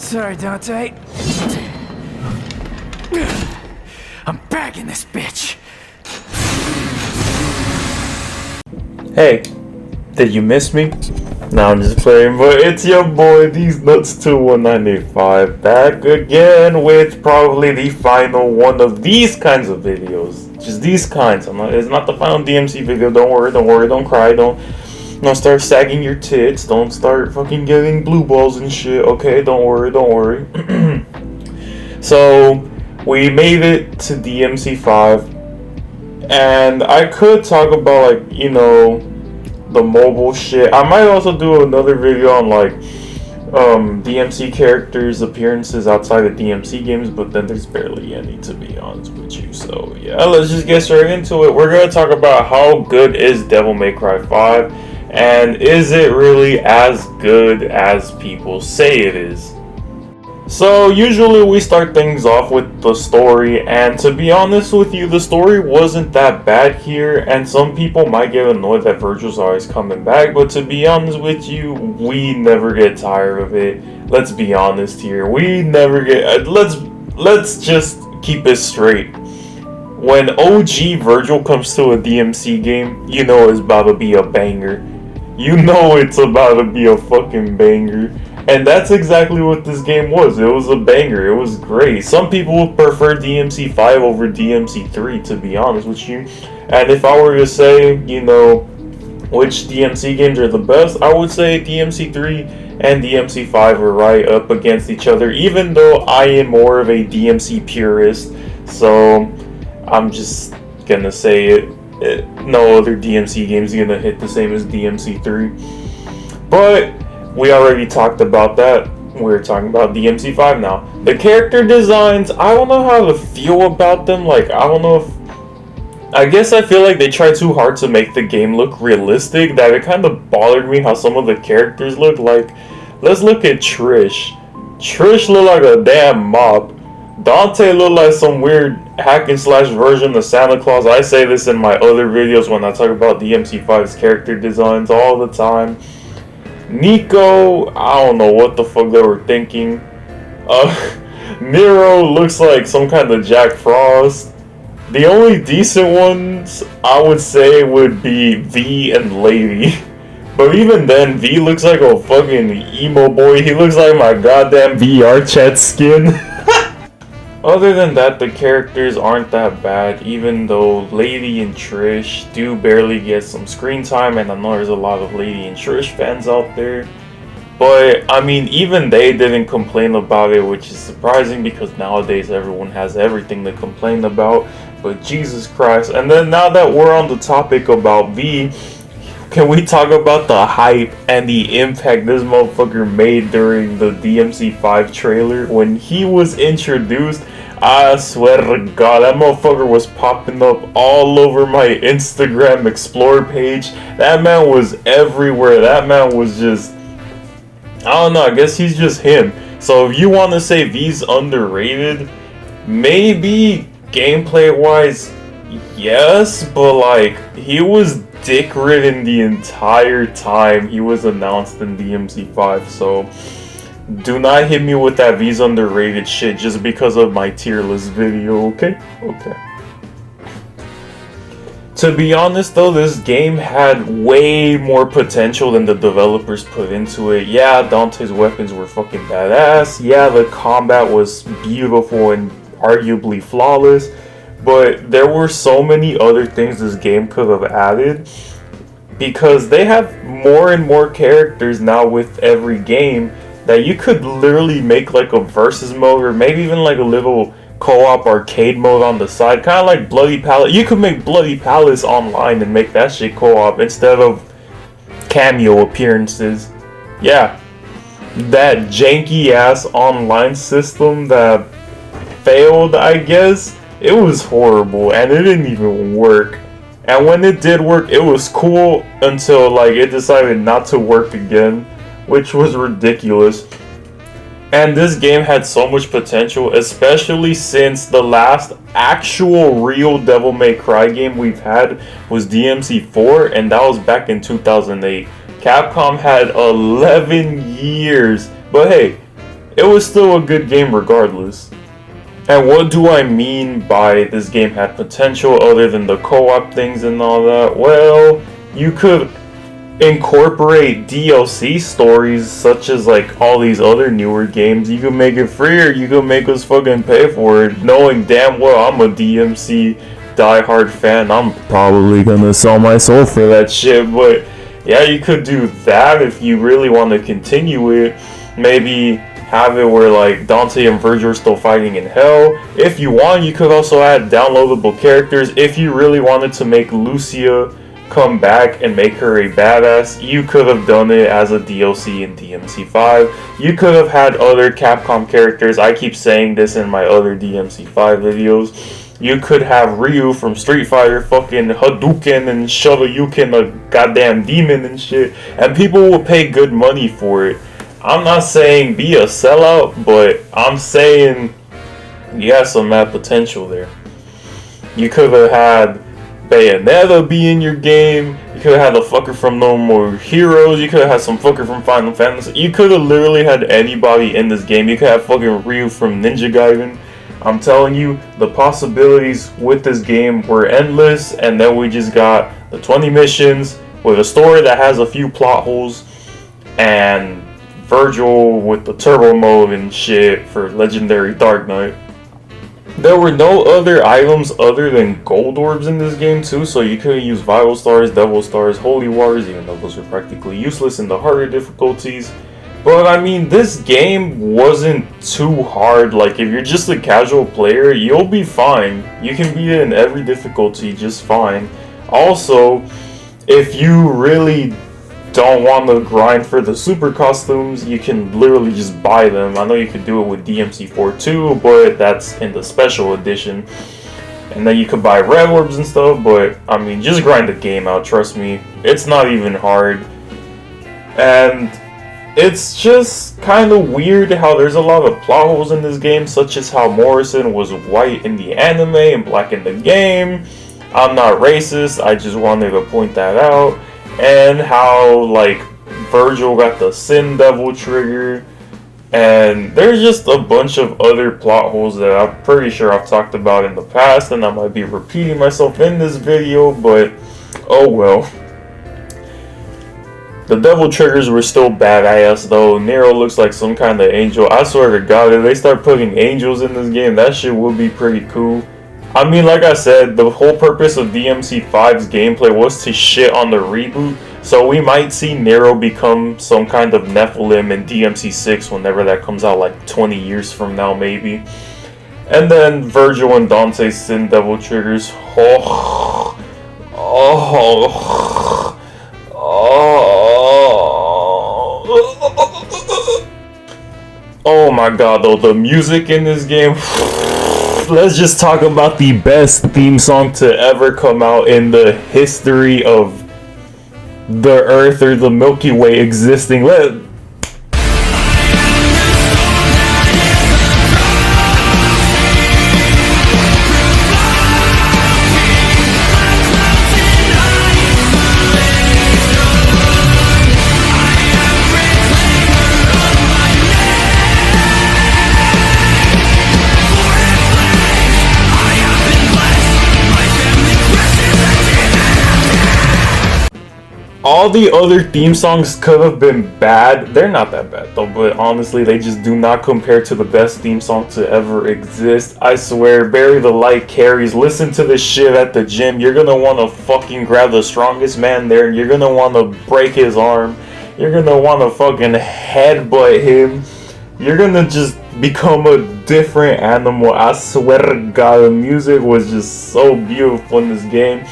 Sorry, Dante. I'm back in this bitch. Hey, did you miss me? No, I'm just playing, but it's your boy, These Nuts 21985, back again with probably the final one of these kinds of videos. Just these kinds. It's not the final DMC video. Don't worry, don't cry, don't start sagging your tits, don't start fucking getting blue balls and shit. Okay, don't worry. So we made it to DMC5, and I could talk about, like, you know, the mobile shit. I might also do another video on, like, DMC characters' appearances outside of DMC games, but then there's barely any, to be honest with you. So yeah, let's just get straight into it. We're gonna talk about how good is Devil May Cry 5, and is it really as good as people say it is? So usually we start things off with the story, and to be honest with you, the story wasn't that bad here, and some people might get annoyed that Virgil's always coming back, but to be honest with you, we never get tired of it. Let's be honest here. We never get... Let's just keep it straight. When OG Virgil comes to a DMC game, you know it's about to be a banger. You know it's about to be a fucking banger. And that's exactly what this game was. It was a banger. It was great. Some people would prefer DMC 5 over DMC 3, to be honest with you. And if I were to say, you know, which DMC games are the best, I would say DMC 3 and DMC 5 are right up against each other, even though I am more of a DMC purist. So I'm just gonna say it. No other DMC game is gonna hit the same as DMC 3. But we already talked about that. We're talking about DMC 5 now. The character designs, I don't know how to feel about them. Like, I don't know if... I guess I feel like they tried too hard to make the game look realistic, that it kind of bothered me how some of the characters look. Like, let's look at Trish. Trish looked like a damn mop. Dante looked like some weird hack and slash version of Santa Claus. I say this in my other videos when I talk about DMC 5's character designs all the time. Nico, I don't know what the fuck they were thinking. Nero looks like some kind of Jack Frost. The only decent ones I would say would be V and Lady. But even then, V looks like a fucking emo boy. He looks like my goddamn VR chat skin. Other than that, the characters aren't that bad, even though Lady and Trish do barely get some screen time, and I know there's a lot of Lady and Trish fans out there. But, I mean, even they didn't complain about it, which is surprising because nowadays everyone has everything to complain about. But Jesus Christ. And then now that we're on the topic about V, can we talk about the hype and the impact this motherfucker made during the DMC 5 trailer? When he was introduced, I swear to God, that motherfucker was popping up all over my Instagram Explore page. That man was everywhere. That man was just... I don't know, I guess he's just him. So if you want to say V's underrated, maybe gameplay-wise, yes, but like, he was dick ridden the entire time he was announced in DMC 5, so do not hit me with that V's underrated shit just because of my tier list video, okay? Okay. To be honest though, this game had way more potential than the developers put into it. Yeah, Dante's weapons were fucking badass. Yeah, the combat was beautiful and arguably flawless. But there were so many other things this game could have added, because they have more and more characters now with every game, that you could literally make like a versus mode, or maybe even like a little co-op arcade mode on the side, kind of like Bloody Palace. You could make Bloody Palace online and make that shit co-op instead of cameo appearances. Yeah, that janky ass online system that failed, I guess. It was horrible, and it didn't even work. And when it did work, it was cool until like it decided not to work again, which was ridiculous. And this game had so much potential, especially since the last actual real Devil May Cry game we've had was DMC 4, and that was back in 2008. Capcom had 11 years, but hey, it was still a good game regardless. And what do I mean by this game had potential other than the co-op things and all that? Well, you could incorporate DLC stories such as like all these other newer games. You could make it free or you could make us fucking pay for it, knowing damn well I'm a DMC diehard fan. I'm probably gonna sell my soul for that shit, but yeah, you could do that if you really want to continue it. Maybe have it where like Dante and Virgil are still fighting in hell. If you want, you could also add downloadable characters. If you really wanted to make Lucia come back and make her a badass, you could have done it as a DLC in DMC5. You could have had other Capcom characters. I keep saying this in my other DMC5 videos. You could have Ryu from Street Fighter fucking Hadouken and Shoryuken a goddamn demon and shit, and people will pay good money for it. I'm not saying be a sellout, but I'm saying you have some mad potential there. You could have had Bayonetta be in your game. You could have had a fucker from No More Heroes. You could have had some fucker from Final Fantasy. You could have literally had anybody in this game. You could have fucking Ryu from Ninja Gaiden. I'm telling you, the possibilities with this game were endless, and then we just got the 20 missions with a story that has a few plot holes, and Virgil with the turbo mode and shit for Legendary Dark Knight. There were no other items other than gold orbs in this game too, so you couldn't use Vital Stars, Devil Stars, Holy Waters, even though those were practically useless in the harder difficulties. But I mean, this game wasn't too hard. Like, if you're just a casual player, you'll be fine. You can beat it in every difficulty just fine. Also, if you really don't want to grind for the super costumes, you can literally just buy them. I know you could do it with DMC4 too, but that's in the special edition. And then you could buy red orbs and stuff, but I mean, just grind the game out, trust me. It's not even hard. And it's just kind of weird how there's a lot of plot holes in this game, such as how Morrison was white in the anime and black in the game. I'm not racist, I just wanted to point that out. And how, like, Virgil got the Sin Devil trigger. And there's just a bunch of other plot holes that I'm pretty sure I've talked about in the past, and I might be repeating myself in this video, but oh well. The devil triggers were still badass though. Nero looks like some kind of angel. I swear to God, if they start putting angels in this game, that shit would be pretty cool. I mean, like I said, the whole purpose of DMC5's gameplay was to shit on the reboot, so we might see Nero become some kind of Nephilim in DMC6 whenever that comes out, like 20 years from now maybe. And then Virgil and Dante's Sin Devil triggers. Oh my god, though, the music in this game. Let's just talk about the best theme song to ever come out in the history of the Earth or the Milky Way existing. All the other theme songs could have been bad. They're not that bad though, but honestly, they just do not compare to the best theme song to ever exist. I swear, Barry the Light carries. Listen to this shit at the gym. You're gonna want to fucking grab the strongest man there, and you're gonna want to break his arm. You're gonna want to fucking headbutt him. You're gonna just become a different animal. I swear to God, the music was just so beautiful in this game.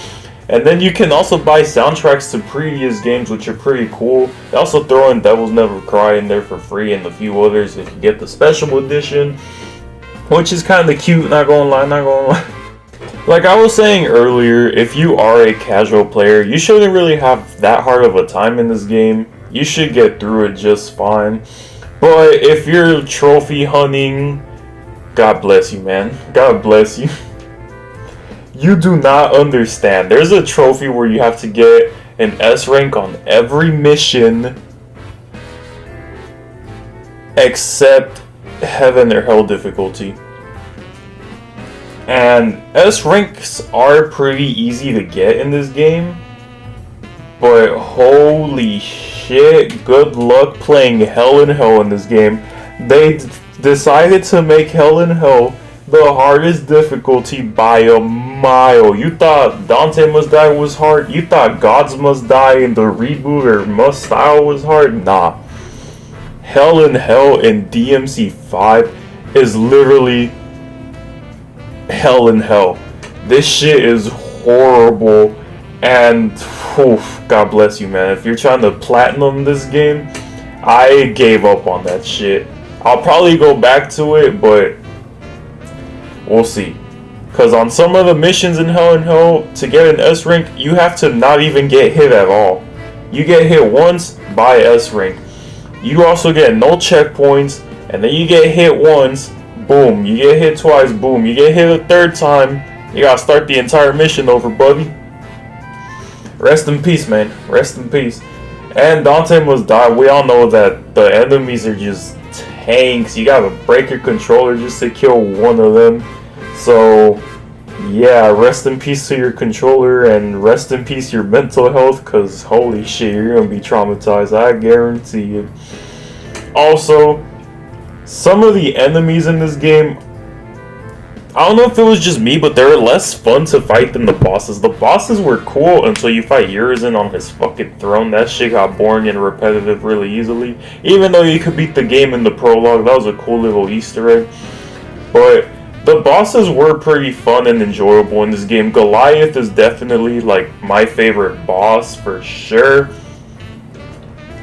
And then you can also buy soundtracks to previous games, which are pretty cool. They also throw in Devils Never Cry in there for free and a few others if you get the special edition, which is kind of cute, not gonna lie. Like I was saying earlier, if you are a casual player, you shouldn't really have that hard of a time in this game. You should get through it just fine. But if you're trophy hunting, God bless you, man. God bless you. You do not understand. There's a trophy where you have to get an S rank on every mission except heaven or hell difficulty. And S ranks are pretty easy to get in this game, but holy shit, good luck playing Hell in Hell in this game. They decided to make Hell in Hell the hardest difficulty by a mile. You thought Dante Must Die was hard? You thought Gods Must Die in the reboot or Must Style was hard? Nah. Hell in Hell in DMC 5 is literally Hell in Hell. This shit is horrible, and oof, God bless you, man. If you're trying to platinum this game, I gave up on that shit. I'll probably go back to it, but we'll see. Because on some of the missions in Hell in Hell, to get an S rank, you have to not even get hit at all. You get hit once by S rank. You also get no checkpoints, and then you get hit once, boom. You get hit twice, boom. You get hit a third time, you gotta start the entire mission over, buddy. Rest in peace, man. Rest in peace. And Dante Must Die. We all know that the enemies are just tanks. You gotta break your controller just to kill one of them. So, yeah, rest in peace to your controller, and rest in peace your mental health, because holy shit, you're gonna be traumatized. I guarantee it. Also, some of the enemies in this game, I don't know if it was just me, but they were less fun to fight than the bosses. The bosses were cool until you fight Urizen on his fucking throne. That shit got boring and repetitive really easily. Even though you could beat the game in the prologue, that was a cool little Easter egg. But the bosses were pretty fun and enjoyable in this game. Goliath is definitely like my favorite boss for sure.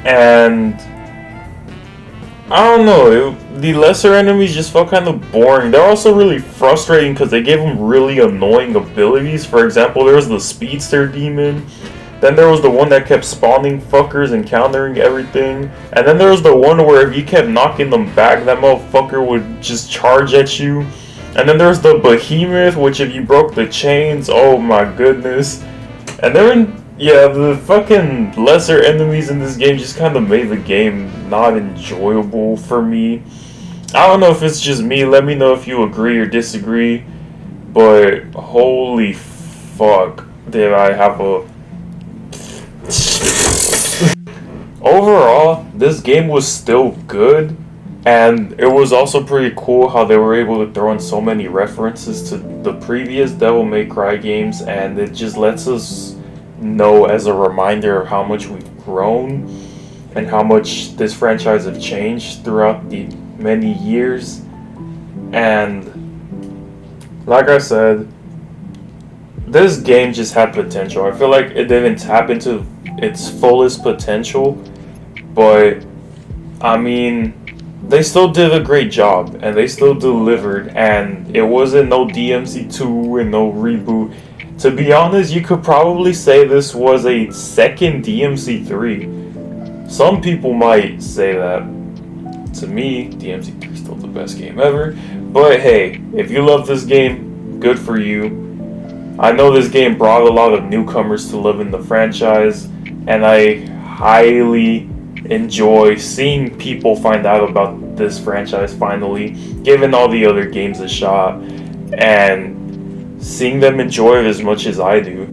And I don't know, the lesser enemies just felt kind of boring. They're also really frustrating because they gave them really annoying abilities. For example, there was the Speedster Demon. Then there was the one that kept spawning fuckers and countering everything. And then there was the one where if you kept knocking them back, that motherfucker would just charge at you. And then there's the Behemoth, which if you broke the chains, oh my goodness. And yeah, the fucking lesser enemies in this game just kind of made the game not enjoyable for me. I don't know if it's just me, let me know if you agree or disagree, but holy fuck, did I have a... Overall, this game was still good, and it was also pretty cool how they were able to throw in so many references to the previous Devil May Cry games, and it just lets us know as a reminder of how much we've grown and how much this franchise have changed throughout the many years. And like I said, this game just had potential. I feel like it didn't tap into its fullest potential, but I mean, they still did a great job and they still delivered, and it wasn't no DMC2 and no reboot. To be honest, you could probably say this was a second DMC3. Some people might say that. To me, DMC3 is still the best game ever. But hey, if you love this game, good for you. I know this game brought a lot of newcomers to live in the franchise, and I highly enjoy seeing people find out about this franchise finally, giving all the other games a shot, and seeing them enjoy it as much as I do.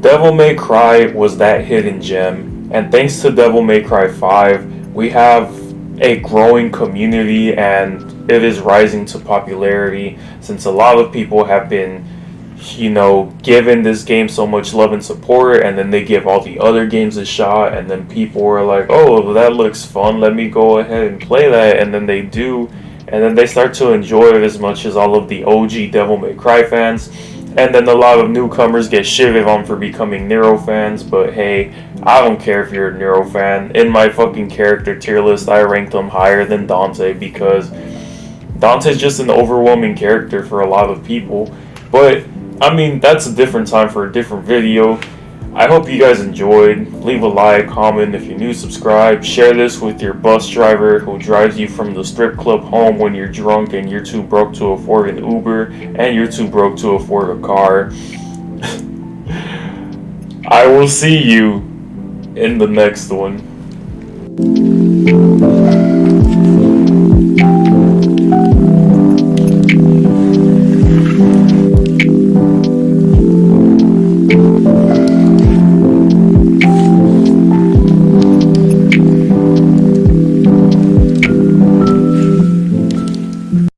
Devil May Cry was that hidden gem, and thanks to Devil May Cry 5, we have a growing community, and it is rising to popularity since a lot of people have been, you know, giving this game so much love and support, and then they give all the other games a shot, and then people are like, oh, that looks fun, let me go ahead and play that, and then they do. And then they start to enjoy it as much as all of the OG Devil May Cry fans. And then a lot of newcomers get shitted on for becoming Nero fans. But hey, I don't care if you're a Nero fan. In my fucking character tier list, I ranked him higher than Dante because Dante's just an overwhelming character for a lot of people. But, I mean, that's a different time for a different video. I hope you guys enjoyed. Leave a like, comment if you're new, subscribe. Share this with your bus driver who drives you from the strip club home when you're drunk and you're too broke to afford an Uber and you're too broke to afford a car. I will see you in the next one. Bye.